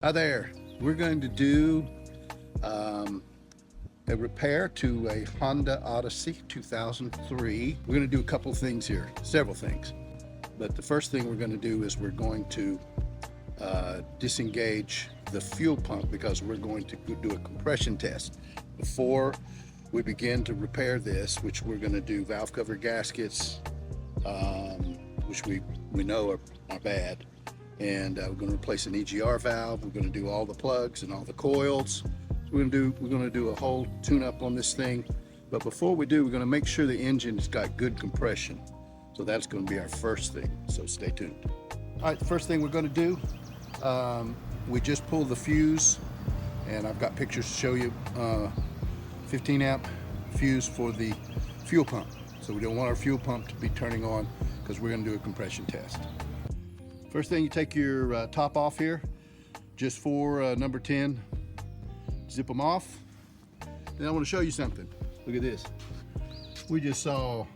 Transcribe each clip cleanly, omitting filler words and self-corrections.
Hi there. We're going to do a repair to a Honda Odyssey 2003. We're going to do a couple things here, several things. But the first thing we're going to do is we're going to disengage the fuel pump because we're going to do a compression test. Before we begin to repair this, which we're going to do valve cover gaskets, which we know are bad. And we're going to replace an EGR valve. We're going to do all the plugs and all the coils. We're going to do a whole tune-up on this thing. But before we do, we're going to make sure the engine's got good compression. So that's going to be our first thing. So stay tuned. All right, the first thing we're going to do, we just pulled the fuse, and I've got pictures to show you. 15 amp fuse for the fuel pump. So we don't want our fuel pump to be turning on because we're going to do a compression test. First thing, you take your top off here, just for number 10. Zip them off. Then I want to show you something. Look at this. We just saw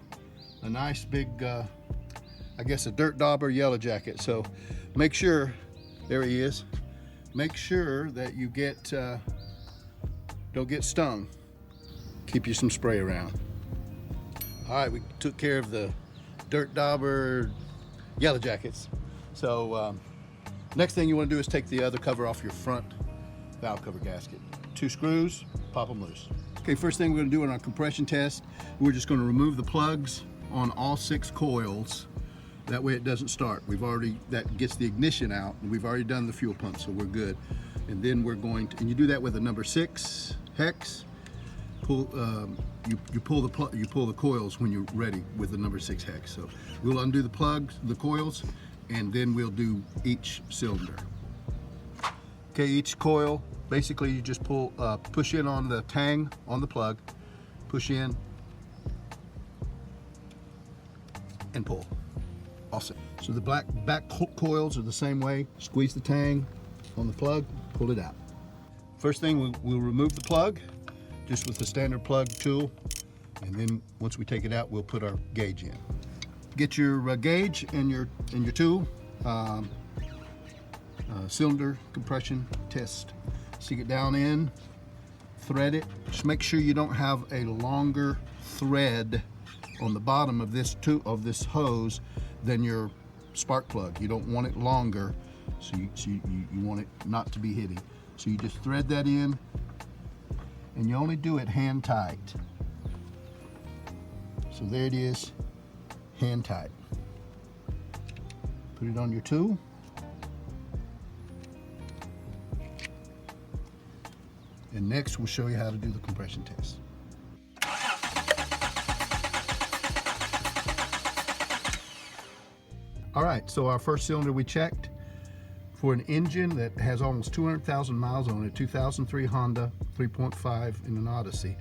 a nice big, I guess a dirt dauber yellow jacket. So make sure, there he is. Make sure that you don't get stung. Keep you some spray around. All right, we took care of the dirt dauber yellow jackets. So next thing you want to do is take the other cover off your front valve cover gasket. 2 screws, pop them loose. Okay, first thing we're going to do in our compression test, we're just going to remove the plugs on all 6 coils. That way it doesn't start. That gets the ignition out, and we've already done the fuel pump, so we're good. And then we're going to, and you do that with a number 6 hex. You pull the coils when you're ready with the number 6 hex. So we'll undo the plugs, the coils, and then we'll do each cylinder. Okay, each coil, basically you just push in on the tang on the plug, push in, and pull. Awesome. So the back coils are the same way. Squeeze the tang on the plug, pull it out. First thing, we'll remove the plug, just with the standard plug tool, and then once we take it out, we'll put our gauge in. Get your gauge and your tool, cylinder compression test. Stick it down in, thread it. Just make sure you don't have a longer thread on the bottom of this hose than your spark plug. You don't want it longer, so you want it not to be hitting. So you just thread that in, and you only do it hand tight. So there it is, hand tight. Put it on your tool. And next we'll show you how to do the compression test. All right, so our first cylinder we checked for an engine that has almost 200,000 miles on it, 2003 Honda 3.5 in an Odyssey.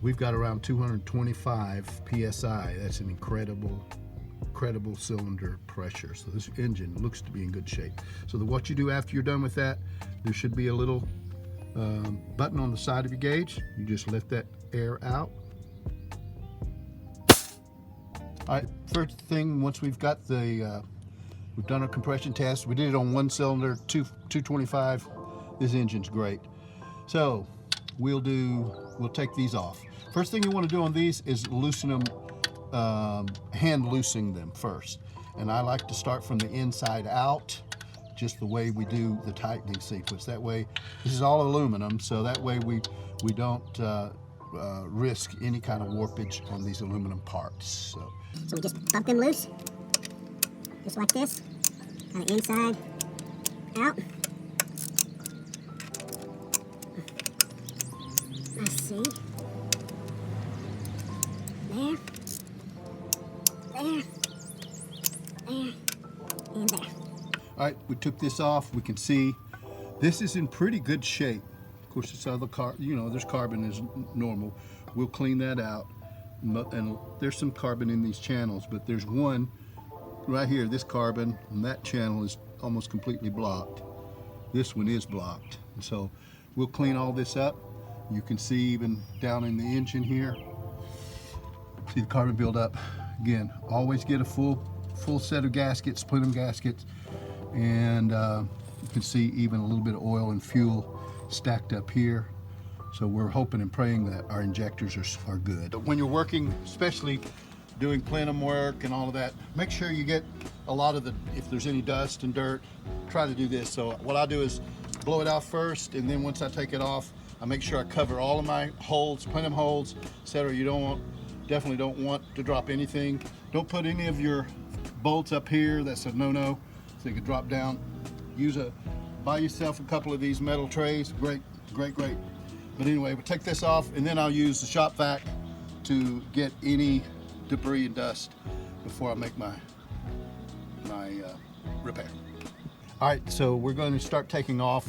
We've got around 225 PSI. That's an incredible cylinder pressure. So this engine looks to be in good shape. So what you do after you're done with that, there should be a little button on the side of your gauge. You just let that air out. All right, first thing, once we've got we've done a compression test. We did it on 1 cylinder, 225. This engine's great. So we'll take these off. First thing you want to do on these is loosen them, hand loosening them first. And I like to start from the inside out, just the way we do the tightening sequence. That way, this is all aluminum, so that way we don't risk any kind of warpage on these aluminum parts. So we just bump them loose, just like this, kind of inside out. Let's see. There, and there. All right, we took this off. We can see this is in pretty good shape. Of course, this other there's carbon as normal. We'll clean that out. And there's some carbon in these channels, but there's one right here, this carbon, and that channel is almost completely blocked. This one is blocked. And so we'll clean all this up. You can see even down in the engine here, see the carbon buildup. Again, always get a full set of gaskets, Plenum gaskets, and can see even a little bit of oil and fuel stacked up here. So we're hoping and praying that our injectors are good. But when you're working, especially doing plenum work and all of that, make sure you get a lot of if there's any dust and dirt, try to do this. So what I do is blow it out first, and then once I take it off, I make sure I cover all of my holes, plenum holes, etc. You definitely don't want to drop anything. Don't put any of your bolts up here. That's a no-no. So you can drop down. Buy yourself a couple of these metal trays. Great. But anyway, we'll take this off, and then I'll use the shop vac to get any debris and dust before I make my repair. All right, so we're going to start taking off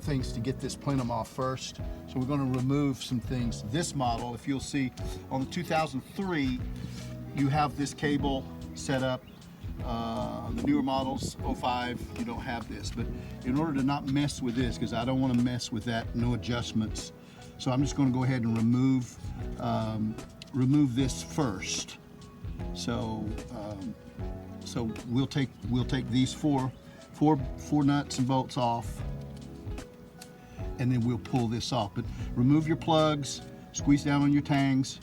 things to get this plenum off first. So we're going to remove some things. This model, if you'll see on the 2003, you have this cable set up. The newer models, 05, you don't have this. But in order to not mess with this, because I don't want to mess with that, no adjustments. So I'm just going to go ahead and remove this first. So we'll take these four nuts and bolts off, and then we'll pull this off. But remove your plugs, squeeze down on your tangs,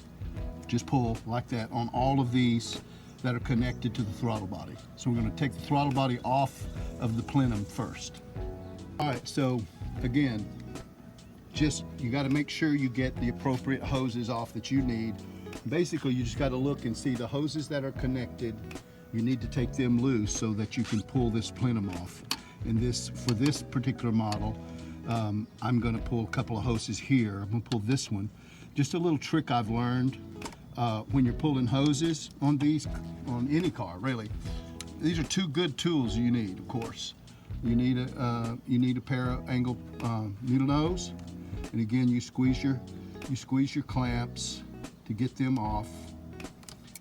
just pull like that on all of these that are connected to the throttle body. So we're going to take the throttle body off of the plenum first. All right, so again, you got to make sure you get the appropriate hoses off that you need. Basically, you just got to look and see the hoses that are connected. You need to take them loose so that you can pull this plenum off. And for this particular model, I'm going to pull a couple of hoses here. I'm going to pull this one. Just a little trick I've learned when you're pulling hoses on any car, really. These are two good tools you need, of course. You need a pair of angle needle nose, and again, you squeeze your clamps to get them off,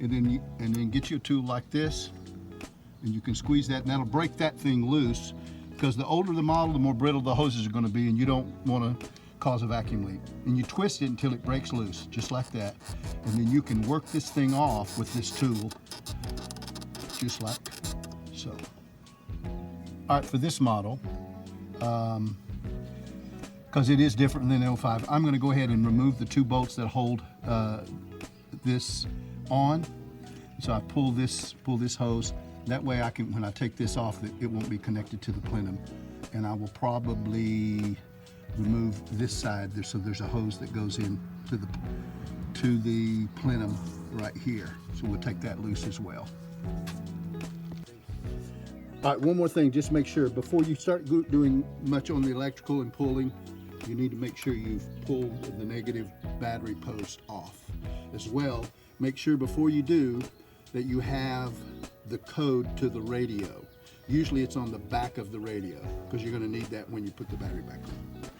and then get you a tool like this, and you can squeeze that, and that'll break that thing loose. Because the older the model, the more brittle the hoses are going to be, and you don't want to cause a vacuum leak. And you twist it until it breaks loose, just like that. And then you can work this thing off with this tool, just like so. All right, for this model, because it is different than the 05, I'm going to go ahead and remove the two bolts that hold this on. So I pull this hose. That way I can, when I take this off, it won't be connected to the plenum. And I will probably remove this side there, so there's a hose that goes in to the plenum right here. So we'll take that loose as well. All right, one more thing, just make sure before you start doing much on the electrical and pulling, you need to make sure you've pulled the negative battery post off. As well, make sure before you do that you have the code to the radio. Usually it's on the back of the radio, because you're going to need that when you put the battery back on.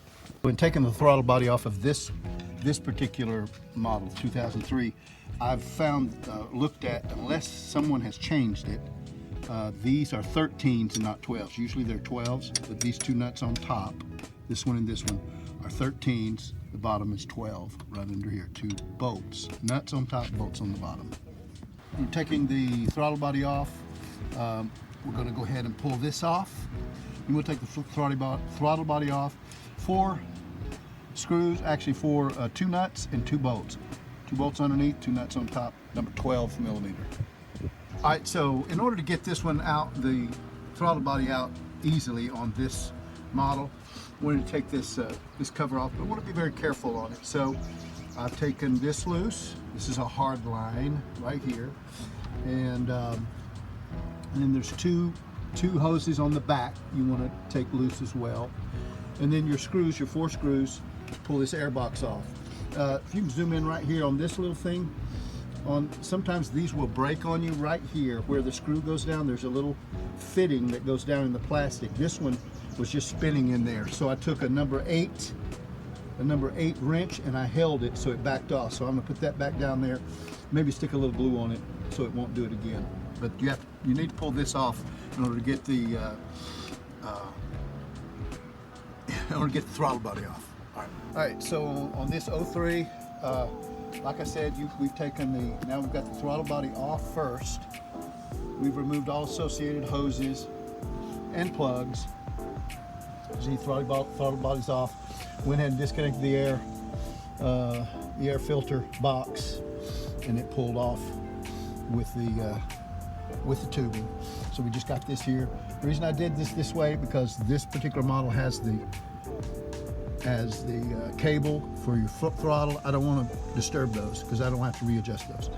When taking the throttle body off of this particular model, 2003, I've found, looked at, unless someone has changed it, these are 13s and not 12s. Usually they're 12s, but these two nuts on top, this one and this one, are 13s. The bottom is 12, right under here. Two bolts, nuts on top, bolts on the bottom. I'm taking the throttle body off. We're going to go ahead and pull this off. And we'll take the throttle body off. 4 screws, actually two nuts and 2 bolts. 2 bolts underneath, 2 nuts on top, number 12 millimeter. All right, so in order to get this one out, the throttle body out easily on this model, we're going to take this cover off, but we want to be very careful on it. So I've taken this loose. This is a hard line right here, and then there's two hoses on the back you want to take loose as well. And then your screws, your 4 screws, pull this air box off. If you can zoom in right here on this little thing, sometimes these will break on you right here where the screw goes down. There's a little fitting that goes down in the plastic. This one was just spinning in there, so I took a number 8 wrench and I held it so it backed off. So I'm gonna put that back down there, maybe stick a little glue on it so it won't do it again. But you need to pull this off in order to get the throttle body off. All right, so on this 03, like I said, we've taken now we've got the throttle body off first. We've removed all associated hoses, and plugs. The throttle body's off. Went ahead and disconnected the air filter box, and it pulled off with the tubing. So we just got this here. The reason I did this way, because this particular model has the cable for your foot throttle. I don't want to disturb those because I don't have to readjust those.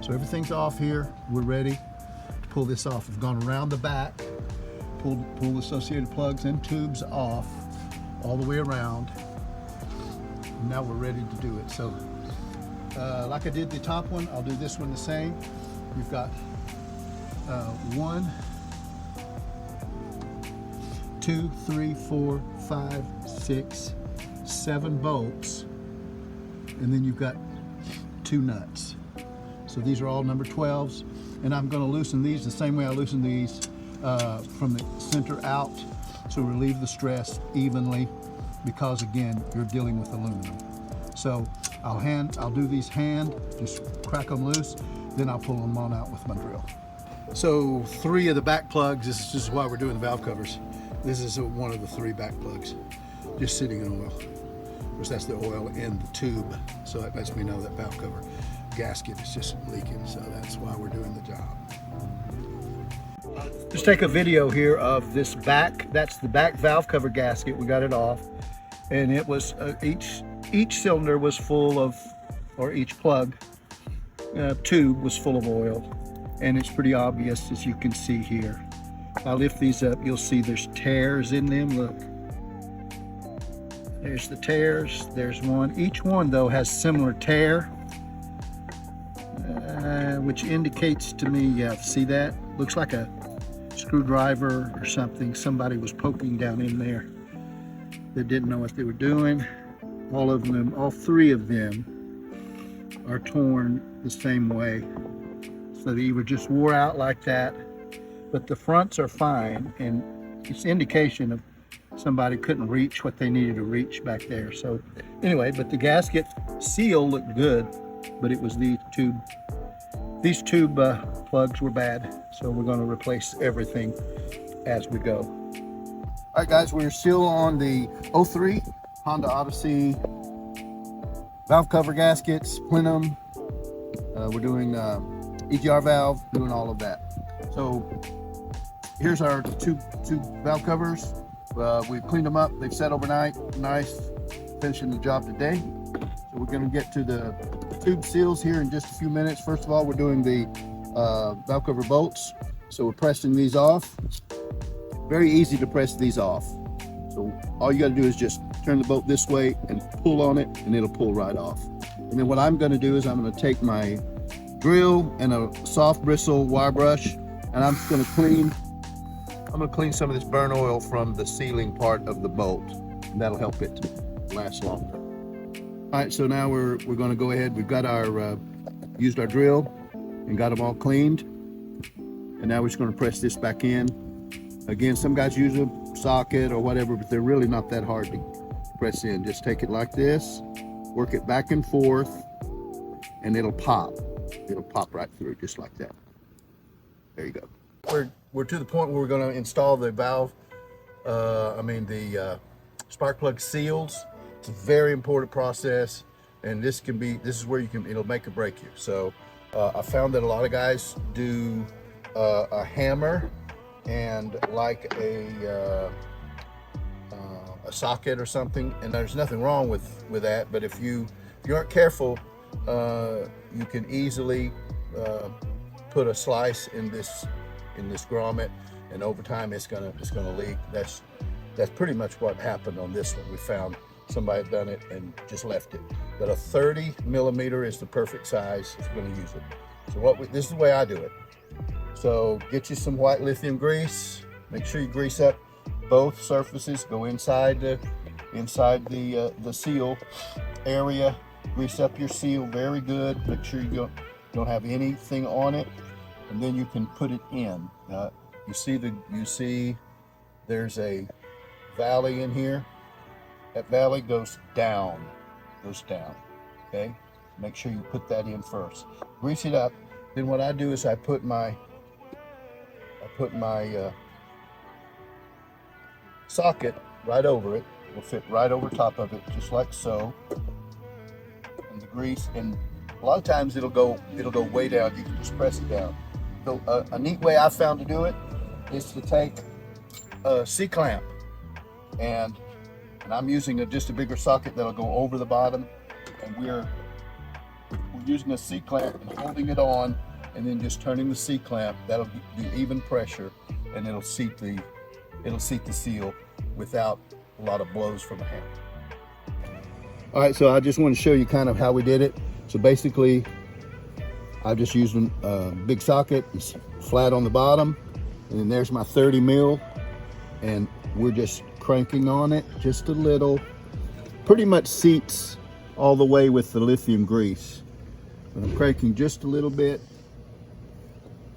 So everything's off here. We're ready to pull this off. We've gone around the back, pull the associated plugs and tubes off all the way around. And now we're ready to do it. So like I did the top one, I'll do this one the same. We've got 1, 2, 3, 4, 5, 6, 7 bolts, and then you've got 2 nuts. So these are all number 12s, and I'm going to loosen these the same way I loosen these from the center out, so relieve the stress evenly, because again, you're dealing with aluminum. So I'll do these hand, just crack them loose, then I'll pull them on out with my drill. So 3 of the back plugs, this is why we're doing the valve covers. This is one of the 3 back plugs, just sitting in oil. Of course, that's the oil in the tube, so that lets me know that valve cover gasket is just leaking, so that's why we're doing the job. Just take a video here of this back, that's the back valve cover gasket. We got it off, and it was each cylinder was full of, or each plug tube was full of oil, and it's pretty obvious, as you can see here. If I lift these up, you'll see there's tears in them. Look, there's the tears, there's one. Each one though has similar tear, which indicates to me, yeah, see that? Looks like a screwdriver or something. Somebody was poking down in there that didn't know what they were doing. All of them, all 3 of them are torn the same way. So they either just wore out like that, but the fronts are fine, and it's indication of somebody couldn't reach what they needed to reach back there. So anyway, but the gasket seal looked good, but it was these tube plugs were bad. So we're going to replace everything as we go. All right, guys, we're still on the 03 Honda Odyssey valve cover gaskets, Plenum. We're doing EGR valve, doing all of that. So here's our two valve covers. We cleaned them up. They've set overnight. Nice. Finishing the job today. So we're going to get to the tube seals here in just a few minutes. First of all, we're doing the valve cover bolts. So we're pressing these off. Very easy to press these off. So all you got to do is just turn the bolt this way and pull on it, and it'll pull right off. And then what I'm going to do is I'm going to take my drill and a soft bristle wire brush, and I'm going to clean some of this burn oil from the sealing part of the bolt, and that'll help it last longer. All right, so now we're going to go ahead. We've got our used our drill and got them all cleaned, and now we're just going to press this back in. Again, some guys use a socket or whatever, but they're really not that hard to press in. Just take it like this, work it back and forth, and it'll pop. It'll pop right through just like that. There you go. We're to the point where we're going to install the valve, the spark plug seals. It's a very important process, and this is where it'll make or break you. So I found that a lot of guys do a hammer and like a socket or something, and there's nothing wrong with that. But if you aren't careful, you can easily put a slice in this grommet, and over time it's gonna leak. That's pretty much what happened on this one. We found somebody had done it and just left it. But a 30 millimeter is the perfect size if you're going to use it. So this is the way I do it. So get you some white lithium grease. Make sure you grease up both surfaces. Go inside the seal area. Grease up your seal very good. Make sure you don't have anything on it, and then you can put it in. You see there's a valley in here. That valley goes down. Okay, make sure you put that in first. Grease it up. Then what I do is I put my socket right over it. It'll fit right over top of it, just like so. And the grease, and a lot of times it'll go way down. You can just press it down. So a neat way I found to do it is to take a C-clamp, and I'm using just a bigger socket that'll go over the bottom, and we're using a C-clamp and holding it on, and then just turning the C-clamp. That'll do even pressure, and it'll seat the seal without a lot of blows from a hammer. All right, so I just want to show you kind of how we did it. So basically, I just used a big socket, it's flat on the bottom, and then there's my 30 mil, and we're just cranking on it just a little. Pretty much seats all the way with the lithium grease. And I'm cranking just a little bit,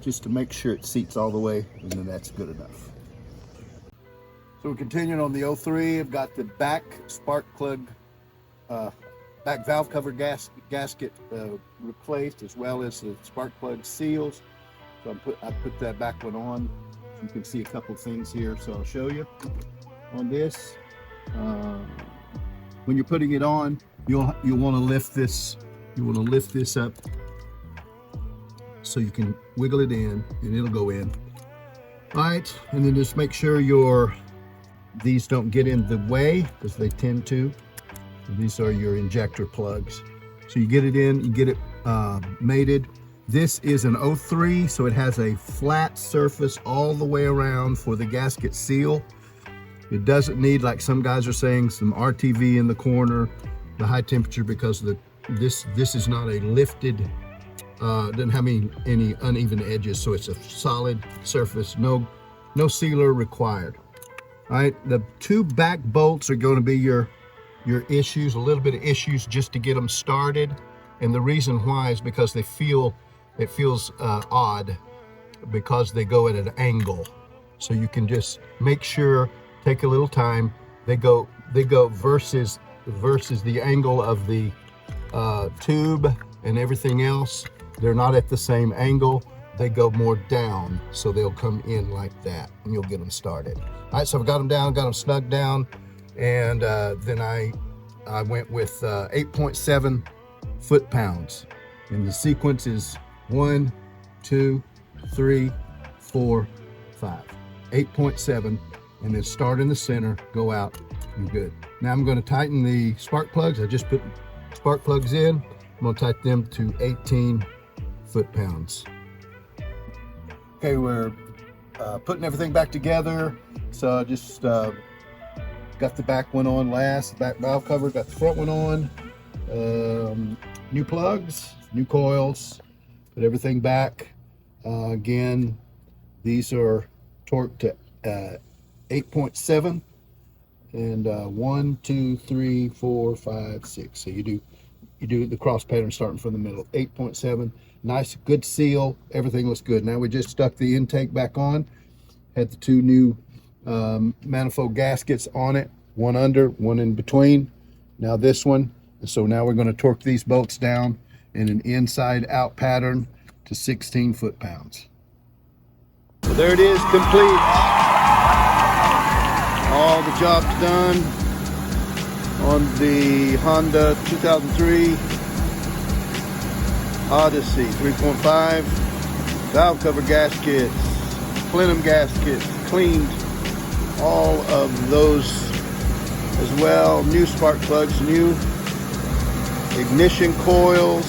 just to make sure it seats all the way, and then that's good enough. So we're continuing on the 03. I've got the back spark plug, back valve cover gasket replaced, as well as the spark plug seals. So I put that back one on. You can see a couple things here, so I'll show you on this. When you're putting it on, you'll want to lift this. You want to lift this up so you can wiggle it in, and it'll go in. All right, and then just make sure these don't get in the way, because they tend to. And these are your injector plugs. So you get it in, you get it mated. This is an 03, so it has a flat surface all the way around for the gasket seal. It doesn't need, like some guys are saying, some RTV in the corner, the high temperature, because this is not a lifted, doesn't have any uneven edges, so it's a solid surface, no sealer required. All right, the two back bolts are going to be your issues, a little bit of issues just to get them started. And the reason why is because it feels odd because they go at an angle. So you can just make sure, take a little time, they go versus the angle of the tube and everything else. They're not at the same angle, they go more down, so they'll come in like that, and you'll get them started. All right, so I've got them down, got them snugged down, and then I went with 8.7 foot-pounds, and the sequence is 1, 2, 3, 4, 5. 8.7, and then start in the center, go out, you're good. Now I'm going to tighten the spark plugs. I just put spark plugs in. I'm going to tighten them to 18 foot-pounds. Okay, we're putting everything back together. So I just got the back one on last, the back valve cover, got the front one on. New plugs, new coils, put everything back. Again, these are torqued to 8.7, and 1, 2, 3, 4, 5, 6. So you do the cross pattern starting from the middle. 8.7, nice, good seal. Everything looks good. Now we just stuck the intake back on. Had the two new manifold gaskets on it, one under, one in between. Now this one. So now we're going to torque these bolts down in an inside out pattern to 16 foot-pounds. So there it is, complete. All the jobs done on the Honda 2003 Odyssey 3.5. Valve cover gaskets, Plenum gaskets, cleaned all of those as well. New spark plugs, new ignition coils,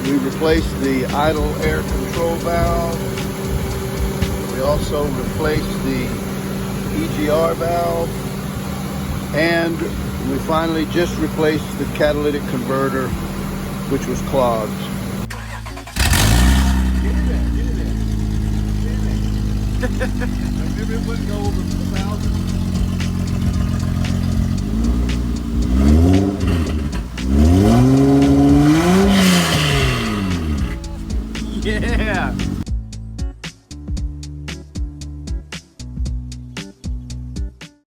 we replaced the idle air control valve. We also replaced the EGR valve, and we finally just replaced the catalytic converter, which was clogged. Maybe it wouldn't go over 1,000.